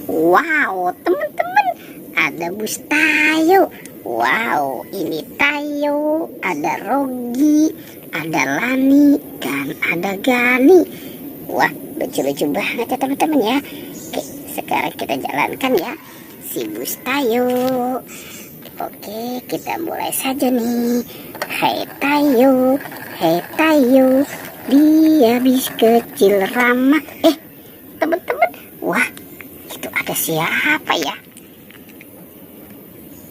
Wow, teman-teman, ada bus Tayo. Wow, ini Tayo, ada Rogi, ada Lani, dan ada Gani. Wah, lucu-lucu banget ya teman-teman ya. Oke, sekarang kita jalankan ya si bus Tayo. Oke, kita mulai saja nih. Hai Tayo, dia bis kecil ramah. Teman-teman, wah, itu ada siapa ya?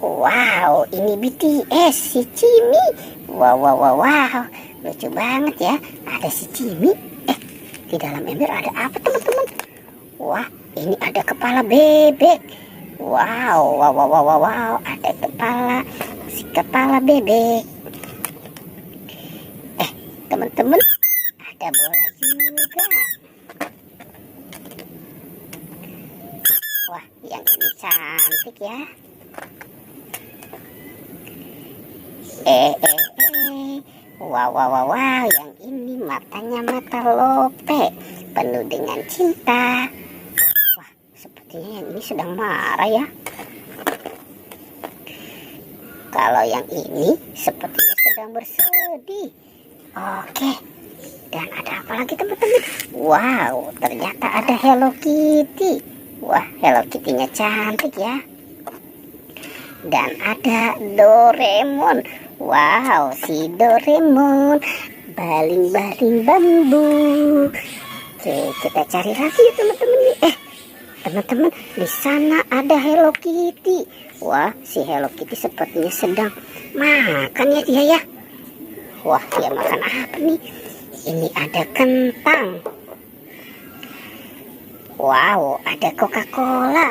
Wow, ini BTS, si Cimi. Wow, lucu banget ya. Ada si Cimi. Di dalam ember ada apa teman-teman? Wah, ini ada kepala bebek. Wow, ada kepala bebek. Teman-teman, ada bola juga. Wah, yang ini cantik ya. Wow, yang ini matanya mata lope, penuh dengan cinta. Wah, sepertinya yang ini sedang marah ya. Kalau yang ini sepertinya sedang bersedih. Oke, dan ada apa lagi teman-teman? Wow, ternyata ada Hello Kitty. Wah, Hello Kitty-nya cantik ya. Dan ada Doraemon. Wow, si Doraemon baling-baling bambu. Oke, kita cari lagi ya teman-teman. Teman-teman, di sana ada Hello Kitty. Wah, si Hello Kitty sepertinya sedang makan ya dia ya. Wah, dia makan apa nih? Ini ada kentang. Wow, ada Coca-Cola.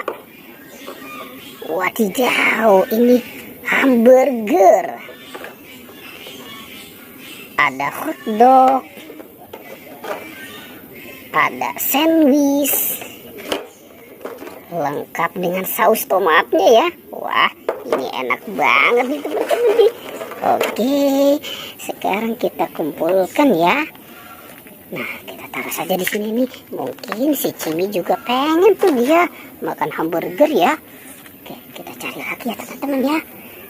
Wadidaw, ini hamburger. Ada hotdog. Ada sandwich. Lengkap dengan saus tomatnya ya. Wah, ini enak banget nih teman-teman nih. Oke, sekarang kita kumpulkan ya. Nah, kita taruh saja di sini nih. Mungkin si Cimi juga pengen tuh dia makan hamburger ya. Oke, kita cari lagi ya teman-teman ya.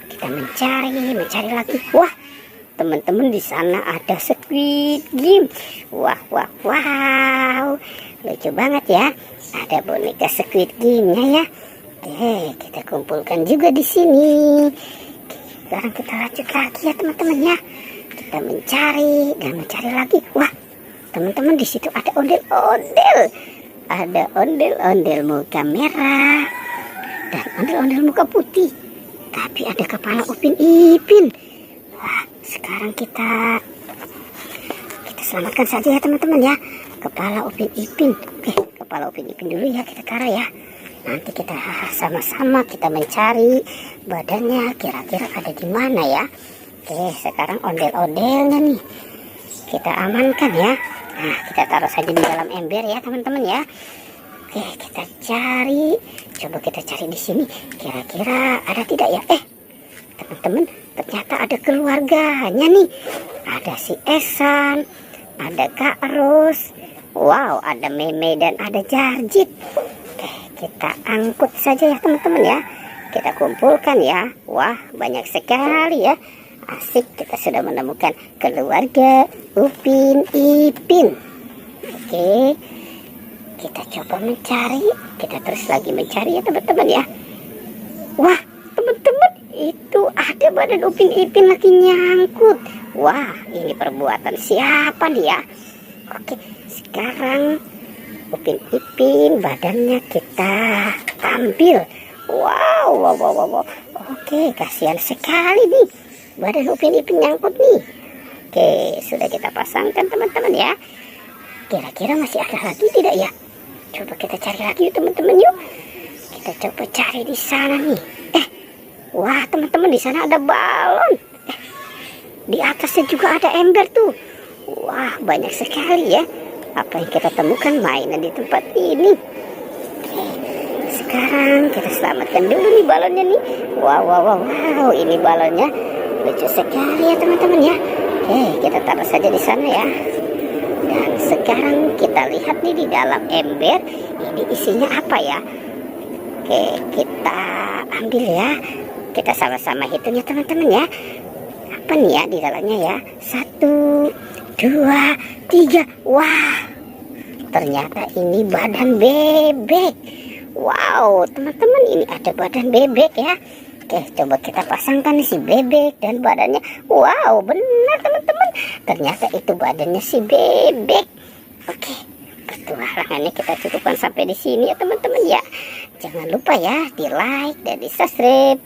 Kita mencari lagi. Wah, teman-teman, di sana ada Squid Game. Wah, lucu banget ya. Ada boneka Squid Game-nya ya. Oke, kita kumpulkan juga di sini. Sekarang kita lanjut lagi ya teman-teman ya. Kita mencari lagi. Wah, teman-teman, di situ ada ondel-ondel. Ada ondel-ondel muka merah dan ondel-ondel muka putih. Tapi ada kepala Upin Ipin. Wah, sekarang kita selamatkan saja ya teman-teman ya. Kepala Upin Ipin. Oke, kepala Upin Ipin dulu ya kita taruh ya. Nanti kita sama-sama kita mencari badannya kira-kira ada di mana ya. Oke, sekarang ondel-ondelnya nih kita amankan ya. Nah, kita taruh saja di dalam ember ya teman-teman ya. Oke, kita cari. Coba kita cari di sini. Kira-kira ada tidak ya? Teman-teman, ternyata ada keluarganya nih. Ada si Esan, ada Kak Ros. Wow, ada Meme dan ada Jarjit. Oke, kita angkut saja ya teman-teman ya. Kita kumpulkan ya. Wah, banyak sekali ya. Asik, kita sudah menemukan keluarga Upin Ipin. Oke, kita coba mencari. Kita terus lagi mencari ya teman-teman ya. Wah, teman-teman, itu ada badan Upin Ipin lagi nyangkut. Wah, ini perbuatan siapa nih ya? Oke, sekarang Upin Ipin badannya kita ambil. Wow. Oke, kasihan sekali nih. Badan Upin Ipin nyangkut nih. Oke, sudah kita pasangkan teman-teman ya. Kira-kira masih ada lagi tidak ya? Coba kita cari lagi yuk teman-teman yuk. Kita coba cari di sana nih. Wah teman-teman, di sana ada balon. Di atasnya juga ada ember tuh. Wah, banyak sekali ya. Apa yang kita temukan mainan di tempat ini. Sekarang kita selamatkan dulu nih balonnya nih. Wow, ini balonnya lucu sekali ya teman-teman ya. Kita taruh saja di sana ya. Dan sekarang kita lihat nih di dalam ember ini isinya apa ya. Oke, kita ambil ya. Kita sama-sama hitung ya teman-teman ya. Apa nih ya di dalamnya ya? 1, 2, 3. Wah, ternyata ini badan bebek. Wow, teman-teman, ini ada badan bebek ya. Oke, coba kita pasangkan si bebek dan badannya. Wow, benar teman-teman. Ternyata itu badannya si bebek. Oke, petualangannya kita cukupkan sampai di sini ya teman-teman ya. Jangan lupa ya di like dan di subscribe.